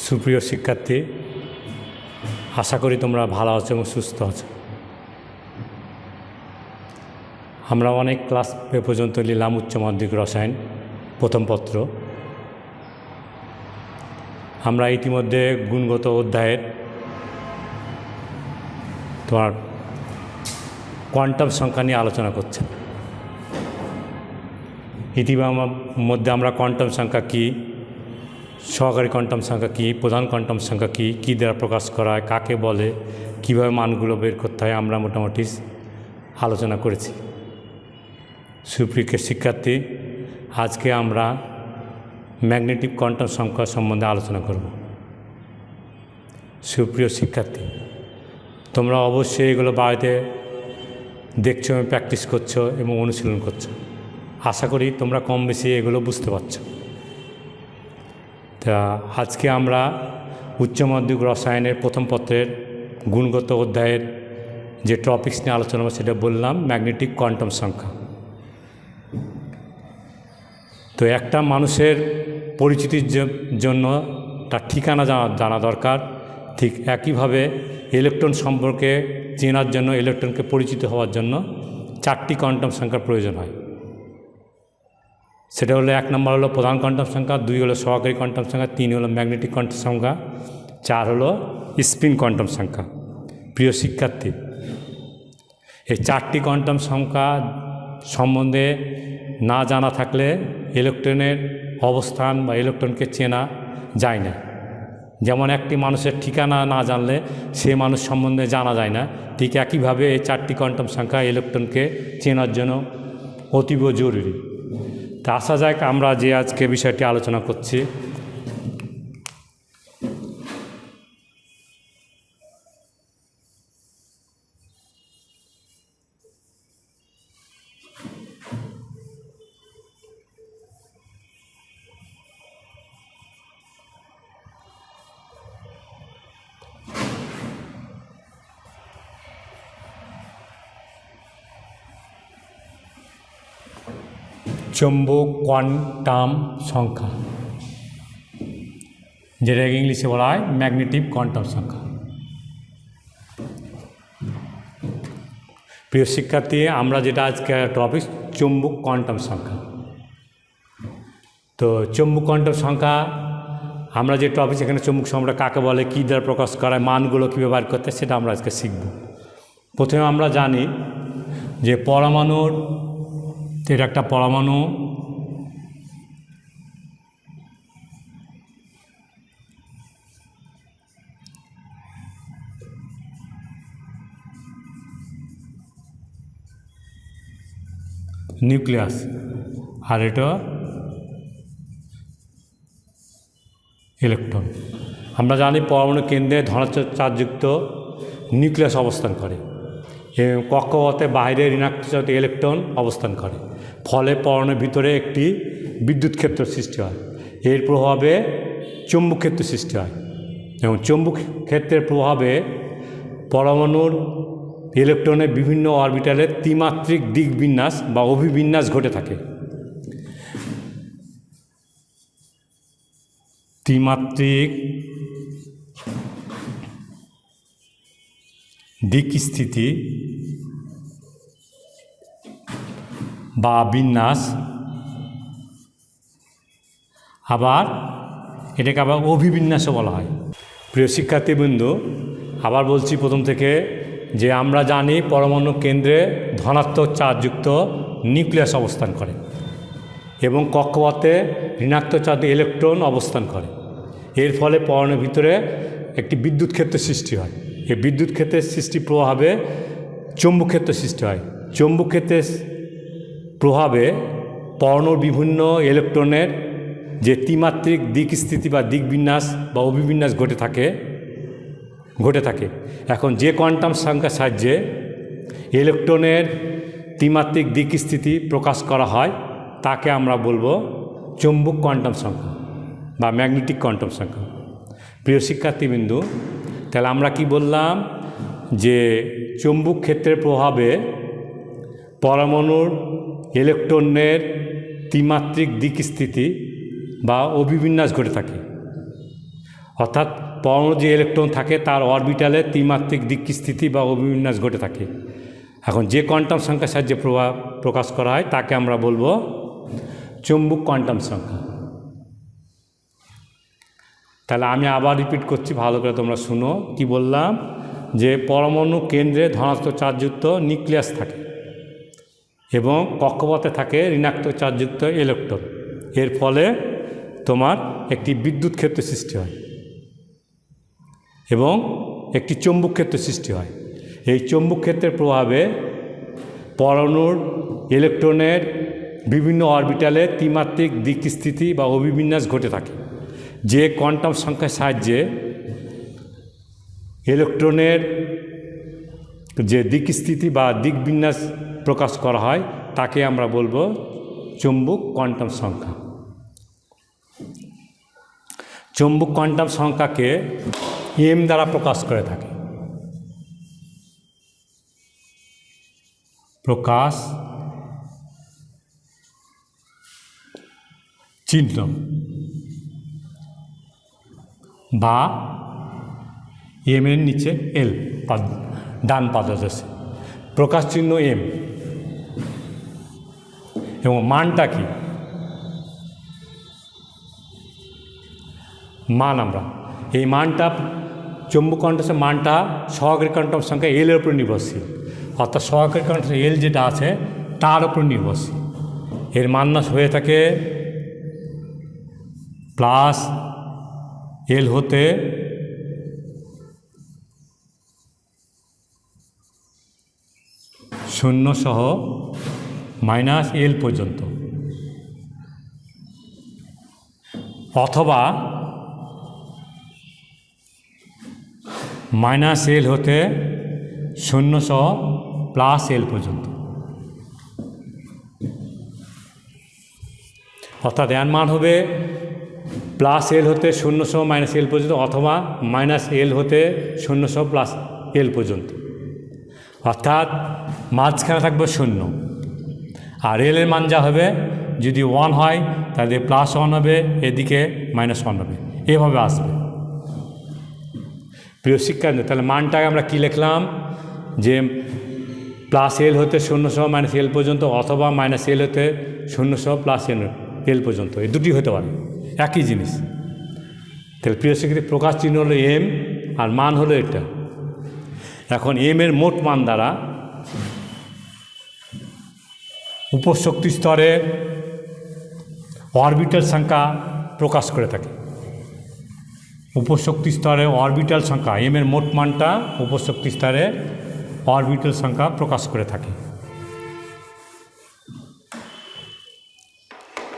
সুপ্রিয় শিক্ষার্থী, আশা করি তোমরা ভালো আছো এবং সুস্থ আছো। আমরা অনেক ক্লাস পর্যন্ত নিলাম উচ্চ মাধ্যমিক রসায়ন প্রথম পত্র। আমরা ইতিমধ্যে গুণগত অধ্যায়ের তোমার কোয়ান্টাম সংখ্যা নিয়ে আলোচনা করছি। ইতিমধ্যে আমরা কোয়ান্টাম সংখ্যা কী, সহকারী কোয়ান্টাম সংখ্যা কী, প্রধান কোয়ান্টাম সংখ্যা কী, কী দ্বারা প্রকাশ করা হয়, কাকে বলে, কীভাবে মানগুলো বের করতে হয়, আমরা মোটামুটি আলোচনা করেছি। সুপ্রিয় শিক্ষার্থী, আজকে আমরা ম্যাগনেটিক কোয়ান্টাম সংখ্যা সম্বন্ধে আলোচনা করব। সুপ্রিয় শিক্ষার্থী, তোমরা অবশ্যই এগুলো বাড়িতে দেখছো এবং প্র্যাকটিস করছো এবং অনুশীলন করছো। আশা করি তোমরা কম বেশি এগুলো বুঝতে পারছো। তা আজকে আমরা উচ্চ মাধ্যমিক রসায়নের প্রথম পত্রের গুণগত অধ্যায়ের যে টপিকস নিয়ে আলোচনা করব সেটা বললাম ম্যাগনেটিক কোয়ান্টাম সংখ্যা। তো একটা মানুষের পরিচিতির জন্য তার ঠিকানা জানা দরকার। ঠিক একইভাবে ইলেকট্রন সম্পর্কে চেনার জন্য, ইলেকট্রনকে পরিচিত হওয়ার জন্য 4টি কোয়ান্টাম সংখ্যার প্রয়োজন হয়। সেটা হলো 1 নম্বর হলো প্রধান কোয়ান্টাম সংখ্যা, 2 হলো সহকারী কোয়ান্টাম সংখ্যা, 3 হলো ম্যাগনেটিক কোয়ান্টাম সংখ্যা, 4 হলো স্পিন কোয়ান্টাম সংখ্যা। প্রিয় শিক্ষার্থী, এই 4টি কোয়ান্টাম সংখ্যা সম্বন্ধে না জানা থাকলে ইলেকট্রনের অবস্থান বা ইলেকট্রনকে চেনা যায় না। যেমন একটি মানুষের ঠিকানা না জানলে সে মানুষ সম্বন্ধে জানা যায় না, ঠিক একইভাবে এই 4টি কোয়ান্টাম সংখ্যা ইলেকট্রনকে চেনার জন্য অতীব জরুরি। তা আসা যাক আমরা যে আজকে বিষয়টি আলোচনা করছি। চৌম্বক কোয়ান্টাম সংখ্যা, যেটাকে ইংলিশে বলা হয় ম্যাগনেটিক কোয়ান্টাম সংখ্যা। প্রিয় শিক্ষার্থী, আমরা যেটা আজকে টপিক চৌম্বক কোয়ান্টাম সংখ্যা। তো চৌম্বক কোয়ান্টাম সংখ্যা আমরা যে টপিক, এখানে চৌম্বক সংখ্যা কাকে বলে, কী দ্বারা প্রকাশ করায়, মানগুলো কীভাবে বার করতে, সেটা আমরা আজকে শিখব। প্রথমে আমরা জানি যে পরমাণুর, এটা একটা পরমাণু, নিউক্লিয়াস, আর এটা ইলেকট্রন। আমরা জানি পরমাণু কেন্দ্রে ধনাত্মক চার্জযুক্ত নিউক্লিয়াস অবস্থান করে এবং কক্ষপথে বাইরে ঋণাত্মক চার্জযুক্ত ইলেকট্রন অবস্থান করে। ফলে পরমাণুর ভিতরে একটি বিদ্যুৎ ক্ষেত্র সৃষ্টি হয়। এর প্রভাবে চৌম্বক ক্ষেত্র সৃষ্টি হয় এবং চৌম্বক ক্ষেত্রের প্রভাবে পরমাণুর ইলেকট্রনের বিভিন্ন অরবিটালের ত্রিমাত্রিক দিক বিন্যাস বা অভিবিন্যাস ঘটে থাকে। ত্রিমাত্রিক দিক স্থিতি বা বিন্যাস, আবার এটাকে আবার অভিবিন্যাসও বলা হয়। প্রিয় শিক্ষার্থীবৃন্দ, আবার বলছি প্রথম থেকে যে আমরা জানি পরমাণু কেন্দ্রে ধনাত্মক চার্জযুক্ত নিউক্লিয়াস অবস্থান করে এবং কক্ষপথে ঋণাত্মক চার্জ ইলেকট্রন অবস্থান করে। এর ফলে পরমাণুর ভিতরে একটি বিদ্যুৎ ক্ষেত্র সৃষ্টি হয়। এই বিদ্যুৎ ক্ষেত্রের সৃষ্টির প্রভাবে চৌম্বক ক্ষেত্র সৃষ্টি হয়। চৌম্বক ক্ষেত্রের প্রভাবে পরমাণুর বিভিন্ন ইলেকট্রনের যে ত্রিমাত্রিক দিক স্থিতি বা দিক বিন্যাস বা অভিবিন্যাস ঘটে থাকে। এখন যে কোয়ান্টাম সংখ্যার সাহায্যে ইলেকট্রনের ত্রিমাত্রিক দিক স্থিতি প্রকাশ করা হয় তাকে আমরা বলবো চৌম্বক কোয়ান্টাম সংখ্যা বা ম্যাগনেটিক কোয়ান্টাম সংখ্যা। প্রিয় শিক্ষার্থীবৃন্দু, তাহলে আমরা কি বললাম যে চৌম্বক ক্ষেত্রের প্রভাবে পরমাণুর ইলেকট্রনের ত্রিমাত্রিক দিক স্থিতি বা অভিবিন্যাস ঘটে থাকে। অর্থাৎ পরমাণু যে ইলেকট্রন থাকে তার অরবিটালে ত্রিমাত্রিক দিকস্থিতি বা অভিবিন্যাস ঘটে থাকে। এখন যে কোয়ান্টাম সংখ্যার সাহায্যে প্রকাশ করা হয় তাকে আমরা বলবো চৌম্বক কোয়ান্টাম সংখ্যা। তাহলে আমি আবার রিপিট করছি, ভালো করে তোমরা শুনো। কি বললাম? যে পরমাণু কেন্দ্রে ধনাত্মক চার্জযুক্ত নিউক্লিয়াস থাকে এবং কক্ষপথে থাকে ঋণাত্মক চার্জযুক্ত ইলেকট্রন। এর ফলে তোমার একটি বিদ্যুৎ ক্ষেত্র সৃষ্টি হয় এবং একটি চৌম্বক ক্ষেত্র সৃষ্টি হয়। এই চৌম্বক ক্ষেত্রের প্রভাবে পরমাণুর ইলেকট্রনের বিভিন্ন অরবিটালে ত্রিমাত্রিক দিকস্থিতি বা অভিবিন্যাস ঘটে থাকে। যে কোয়ান্টাম সংখ্যার সাহায্যে ইলেকট্রনের যে দিকস্থিতি বা দিকবিন্যাস প্রকাশ করা হয় তাকে আমরা বলবো চৌম্বক কোয়ান্টাম সংখ্যা। চৌম্বক কোয়ান্টাম সংখ্যাকে এম দ্বারা প্রকাশ করে থাকে। প্রকাশ চিহ্ন বা এম এর নিচে এল ডান পাদদেশে প্রকাশ চিহ্ন এম এবং মানটা কি? মান আমরা এই মানটা চৌম্বক কোয়ান্টামের মানটা সহকারী কোয়ান্টাম সংখ্যা এল এর উপর নির্ভরশীল, অর্থাৎ সহকারী কোয়ান্টাম এল যেটা আছে তার উপর নির্ভরশীল। এর মান হয়ে থাকে প্লাস এল হতে শূন্য সহ মাইনাস এল পর্যন্ত, অথবা মাইনাস এল হতে শূন্য সহ প্লাস এল পর্যন্ত। অর্থাৎ এর মান হবে প্লাস এল হতে শূন্য সহ মাইনাস এল পর্যন্ত, অথবা মাইনাস এল হতে শূন্য সহ প্লাস এল পর্যন্ত। অর্থাৎ মাঝখানে থাকবে শূন্য, আর এল এর মান যা হবে যদি 1 হয় তাহলে +1 হবে, এদিকে -1 হবে, এভাবে আসবে। প্রিয় শিক্ষার্থী, তাহলে মানটাকে আমরা কি লিখলাম? যে প্লাস এল হতে শূন্য সহ মাইনাস এল পর্যন্ত, অথবা মাইনাস এল হতে শূন্য সহ প্লাস এল পর্যন্ত, এই দুটি হতে পারে, একই জিনিস। তাহলে প্রিয় শিক্ষার্থী, প্রকাশ চিহ্ন হলো এম আর মান হলো এটা। এখন এম এর মোট মান দ্বারা উপশক্তি স্তরে অরবিটাল সংখ্যা প্রকাশ করে থাকে। উপশক্তি স্তরে অরবিটাল সংখ্যা এম এর মোট মানটা উপশক্তি স্তরে অরবিটাল সংখ্যা প্রকাশ করে থাকে।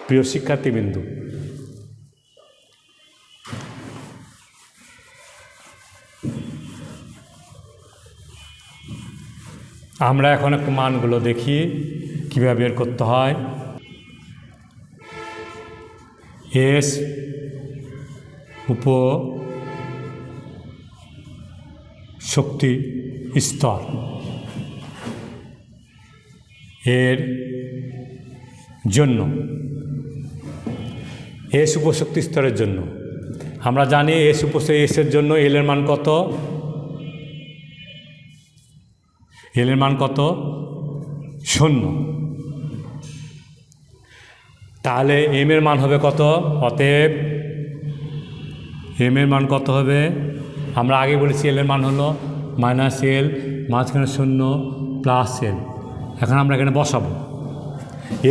প্রিয় শিক্ষার্থীবৃন্দু, আমরা এখন একটু মানগুলো দেখি কীভাবে বের করতে হয়। এস উপশক্তি স্তর এর জন্য, এস উপশক্তি স্তরের জন্য আমরা জানি এসের জন্য এল এর মান কত? এল এর মান কত? 0। তাহলে এম এর মান হবে কত? অতএব এম এর মান কত হবে? আমরা আগে বলেছি এল এর মান হলো মাইনাস এল, মাঝখানে 0 প্লাস এল। এখন আমরা এখানে বসাবো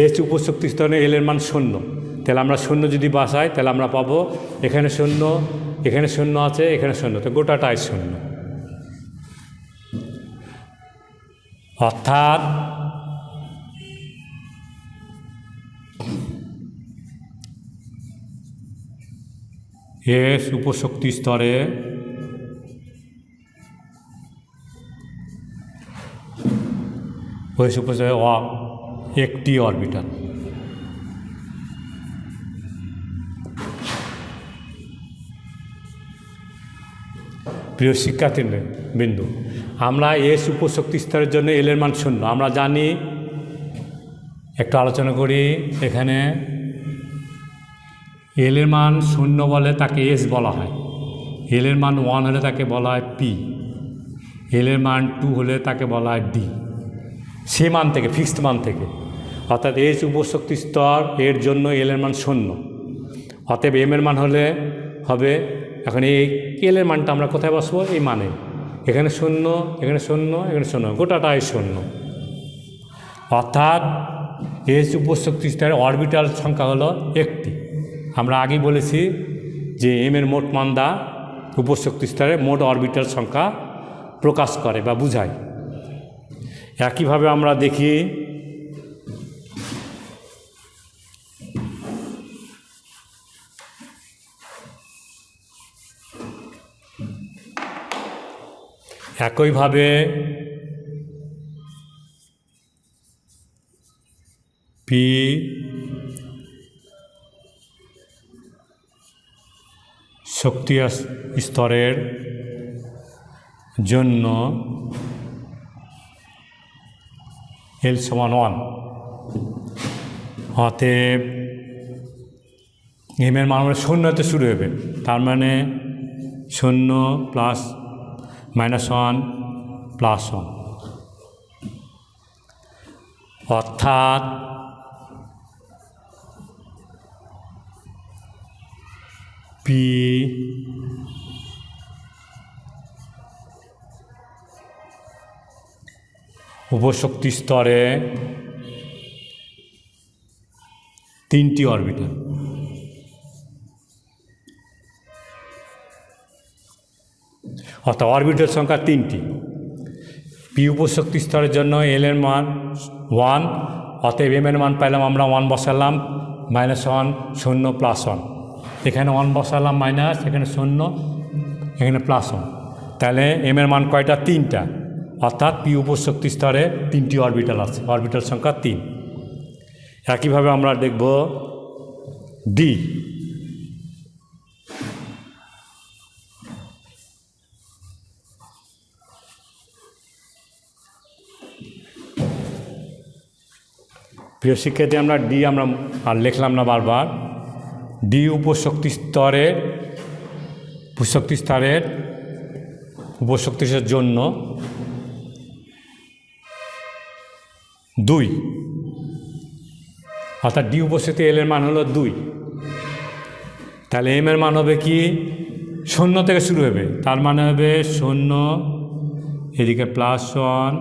এস উপশক্তি স্তরে এল এর মান 0, তাহলে আমরা 0 যদি বসাই তাহলে আমরা পাবো এখানে 0, এখানে 0 আছে, এখানে 0, তো গোটাটাই 0। অর্থাৎ এস উপশক্তি স্তরে ওই উপস্তরে একটি অরবিটাল। প্রিয় শিক্ষার্থী বিন্দু, আমরা এস উপশক্তি স্তরের জন্য এল এর মান 0 আমরা জানি। একটু আলোচনা করি। এখানে এল এর মান 0 বলে তাকে এস বলা হয়, এলের মান 1 হলে তাকে বলা হয় পি, এলের মান 2 হলে তাকে বলা হয় ডি। সে মান থেকে, ফিক্সড মান থেকে, অর্থাৎ এইচ উপশক্তি স্তর এর জন্য এলের মান 0, অতএব এর মান হলে হবে, এখন এই এলের মানটা আমরা কোথায় বসবো? এই মানে এখানে 0, এখানে 0, এখানে 0, গোটাটাই 0, অর্থাৎ এইচ উপশক্তি স্তরের অরবিটাল সংখ্যা হলো একটি। আমরা আগেই বলেছি যে এর মোট মান দা উপশক্তি স্তরে মোট অরবিটাল সংখ্যা প্রকাশ করে বা বোঝায়। একইভাবে আমরা দেখি একইভাবে পি শক্তি স্তরের জন্য এল সমান 1, অতএব এর মান 0তে শুরু হবে, তার মানে 0 প্লাস -1 প্লাস 1, অর্থাৎ পি উপশক্তি স্তরে 3টি অরবিটাল, অর্থাৎ অরবিটাল সংখ্যা 3টি। পি উপশক্তি স্তরের জন্য এল এর মান 1, অতএব এম এর মান পাইলাম আমরা 1 বসালাম, -1 0 প্লাস 1, এখানে 1 বসালাম মাইনাস, এখানে 0, এখানে +1, তাহলে এম এর মান কয়টা? 3টা, অর্থাৎ পি উপশক্তি স্তরে 3টি অরবিটাল আছে, অরবিটাল সংখ্যা 3। একইভাবে আমরা দেখব ডি। প্রিয় শিক্ষার্থী, আমরা ডি আমরা আর লিখলাম না বারবার। ডি উপশক্তি স্তরের উপশক্তির জন্য 2, অর্থাৎ ডি উপশক্তি এল এর মান হলো 2, তাহলে এম এর মান হবে কি? 0 থেকে শুরু হবে, তার মানে হবে 0, এদিকে +1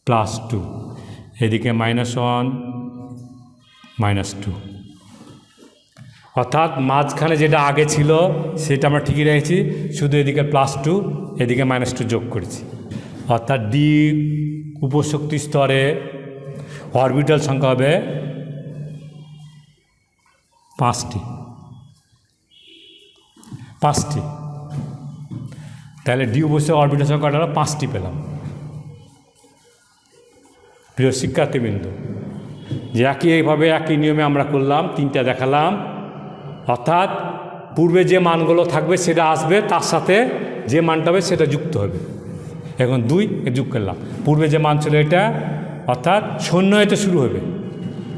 +2, এদিকে -1 -2, অর্থাৎ মাঝখানে যেটা আগে ছিল সেটা আমরা ঠিকই রেখেছি, শুধু এদিকে +2 এদিকে -2 যোগ করেছি, অর্থাৎ ডি উপশক্তি স্তরে অরবিটাল সংখ্যা হবে 5টি। তাহলে ডি উপশক্তি অরবিটাল সংখ্যাটা হলো 5টি পেলাম। প্রিয় শিক্ষার্থীবৃন্দ, যে এইভাবে একই নিয়মে আমরা করলাম, 3টা দেখালাম, অর্থাৎ পূর্বে যে মানগুলো থাকবে সেটা আসবে, তার সাথে যে মানটা হবে সেটা যুক্ত হবে। এখন 2 যোগ করলাম, পূর্বে যে মান ছিল এটা, অর্থাৎ 0 এতে শুরু হবে,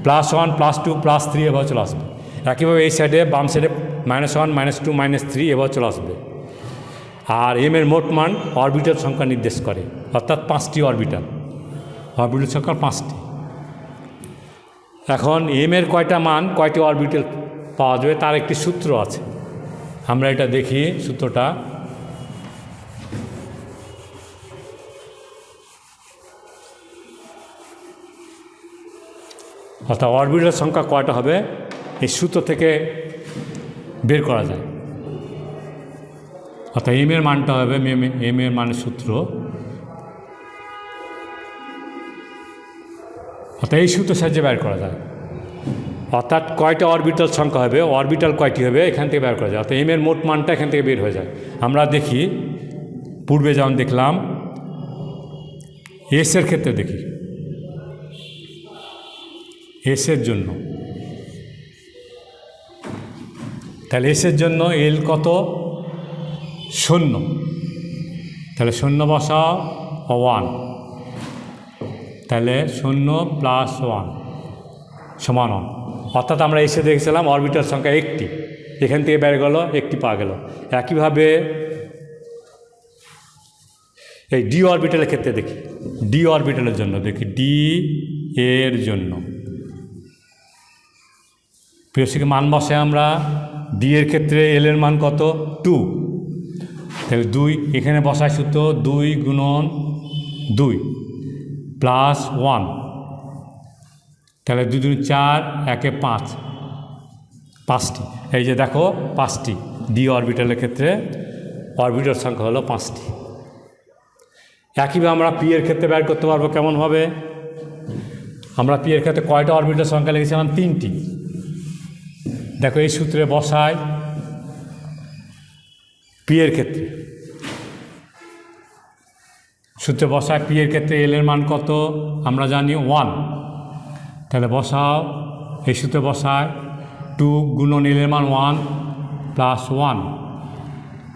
+1 +2 +3 এভাবে চলে আসবে। একইভাবে এই সাইডে বাম সাইডে -1 -2 -3 এভাবে চলে আসবে। আর এম এর মোট মান অরবিটাল সংখ্যা নির্দেশ করে, অর্থাৎ 5টি অরবিটাল সংখ্যা 5টি। এখন এম এর কয়টা মান, কয়টি অরবিটাল পাওয়া যাবে তার একটি সূত্র আছে, আমরা এটা দেখি সূত্রটা। অর্থাৎ অরবিটাল সংখ্যা কয়টা হবে এই সূত্র থেকে বের করা যায়। অর্থাৎ এম এর মানটা হবে, এম এর মানের সূত্র, অর্থাৎ এই সূত্র সাহায্যে বের করা যায়। অর্থাৎ কয়টা অরবিটাল সংখ্যা হবে, অরবিটাল কয়টি হবে এখান থেকে বের করা যায়, অর্থাৎ এম এর মোট মানটা এখান থেকে বের হয়ে যায়। আমরা দেখি পূর্বে যেমন দেখলাম, এস এর ক্ষেত্রে দেখি, এস এর জন্য, তাহলে এস এর জন্য এল কত? 0, তাহলে 0 বসাও 1, তাহলে 0 + 1 = 1, অর্থাৎ আমরা এসে দেখেছিলাম অরবিটাল সংখ্যা 1টি, এখান থেকে বের গেল, একটি পাওয়া গেল। একইভাবে এই ডি অরবিটালের ক্ষেত্রে দেখি, ডি অরবিটালের জন্য দেখি, ডি এর জন্য প্রিয়সিকে মান বসে আমরা। ডি এর ক্ষেত্রে এল এর মান কত? 2। তাহলে 2 এখানে বসায় সূত্র 2 গুণন 2 প্লাস 1, তাহলে 2 2 4, 1 5, 5টি। এই যে দেখো 5টি, ডি অরবিটালের ক্ষেত্রে অরবিটাল সংখ্যা হলো 5টি। একইভাবে আমরা পি এর ক্ষেত্রে বের করতে পারবো কেমনভাবে? আমরা পি এর ক্ষেত্রে কয়টা অরবিটাল সংখ্যা লিখেছিলাম? 3টি। দেখো এই সূত্রে বসায় পি এর ক্ষেত্রে, সূত্রে বসায় পি এর ক্ষেত্রে এল এর মান কত আমরা জানি 1, তাহলে বসাও এই সূত্রে বসায় 2 গুণন এল এর মান 1 প্লাস 1,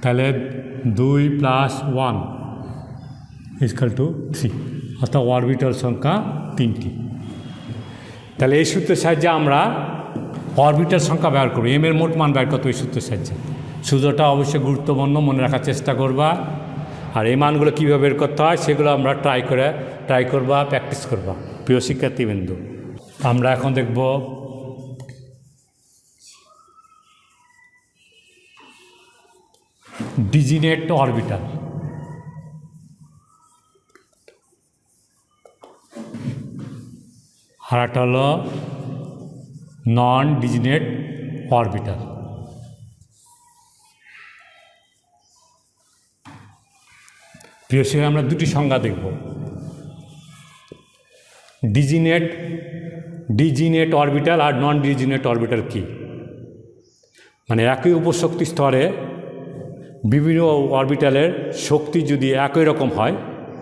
তাহলে 2 প্লাস 1 ইকুয়াল টু 3, অর্থাৎ অরবিটাল সংখ্যা 3টি। তাহলে এই সূত্রের সাহায্যে আমরা অরবিটাল সংখ্যা ব্যবহার করব। এম এর মোট মান ব্যয় কত? এই সূত্রের সাহায্যে। সূত্রটা অবশ্যই গুরুত্বপূর্ণ, মনে রাখার চেষ্টা করবা। আর এই মানগুলো কীভাবে বের করতে হয় সেগুলো আমরা ট্রাই করবা, প্র্যাকটিস করবা প্রিয় শিক্ষার্থীবৃন্দ। আমরা এখন দেখব ডিজিনেট অরবিটাল। আর একটা হলো নন ডিজিনেট অরবিটাল। প্রিয় শিক্ষার্থী, আমরা দুটি সংজ্ঞা দেখব। ডিজিনেট অরবিটাল আর নন ডিজিনেট অরবিটাল কি? মানে একই উপশক্তি স্তরে বিভিন্ন অরবিটালের শক্তি যদি একই রকম হয়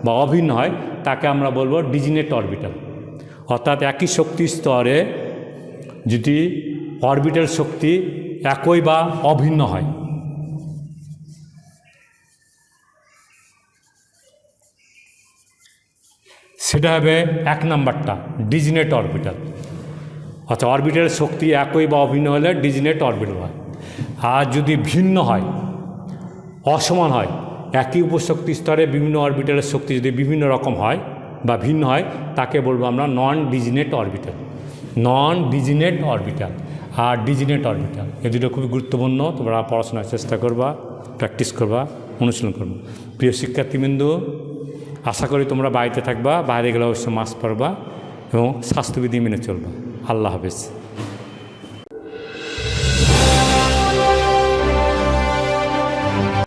বা অভিন্ন হয় তাকে আমরা বলবো ডিজিনেট অরবিটাল। অর্থাৎ একই শক্তি স্তরে যদি অরবিটাল শক্তি একই বা অভিন্ন হয়, সেটা হবে 1 নাম্বারটা ডিজিনেট অরবিটাল। অর্থাৎ অরবিটালের শক্তি একই বা অভিন্ন হলে ডিজিনেট অরবিটাল হয়। আর যদি ভিন্ন হয়, অসমান হয়, একই উপশক্তি স্তরে বিভিন্ন অরবিটালের শক্তি যদি বিভিন্ন রকম হয় বা ভিন্ন হয় তাকে বলবো আমরা নন ডিজিনেট অরবিটাল। নন ডিজিনেট অরবিটাল আর ডিজিনেট অরবিটাল, এই দুটো খুবই গুরুত্বপূর্ণ। তোমরা পড়াশোনার চেষ্টা করবা, প্র্যাকটিস করবা, অনুশীলন করবা। প্রিয় শিক্ষার্থীবৃন্দ, আশা করি তোমরা বাড়িতে থাকবা, বাইরে গেলে অবশ্যই মাস্ক পরবা এবং স্বাস্থ্যবিধি মেনে চলবা। আল্লাহ হাফেজ।